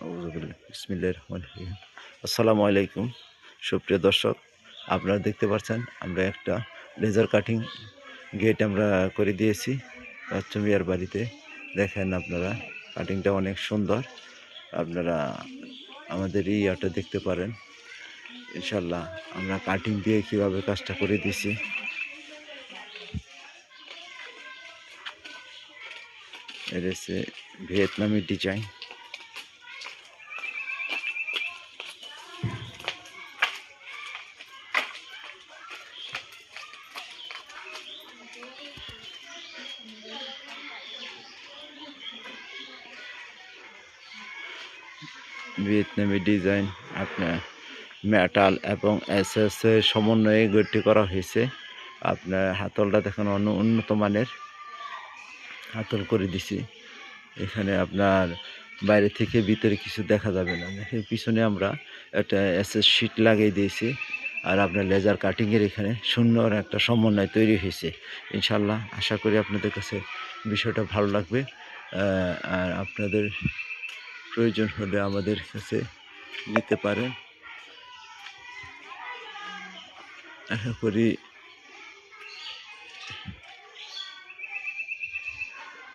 বিসমিল্লাহির রহমানির রহিম। আসসালামু আলাইকুম সুপ্রিয় দর্শক, আপনারা দেখতে পাচ্ছেন আমরা একটা লেজার কাটিং গেট আমরা করে দিয়েছি বাচ্চু মিয়ার বাড়িতে। দেখেন আপনারা কাটিংটা অনেক সুন্দর। আপনারা আমাদের এই ইয়াটা দেখতে পারেন। ইনশাল্লাহ আমরা কাটিং দিয়ে কীভাবে কাজটা করে দিছি। এটা হচ্ছে ভিয়েতনামি ডিজাইন। ভিয়েতনামি ডিজাইন আপনার মেটাল এবং এসএস এর সমন্বয়ে গড়টি করা হয়েছে। আপনার হাতলটা দেখেন উন্নত মানের হাতল করে দিছি। এখানে আপনার বাইরে থেকে ভিতরে কিছু দেখা যাবে না। দেখেন পিছনে আমরা একটা এসএস শিট লাগিয়ে দিয়েছি। আর আপনার লেজার কাটিংয়ের এখানে সুন্দর একটা সমন্বয় তৈরি হয়েছে। ইনশাল্লাহ আশা করি আপনাদের কাছে বিষয়টা ভালো লাগবে। আর আপনাদের প্রয়োজন হলে আমাদের কাছে নিতে পারেন। আশা করি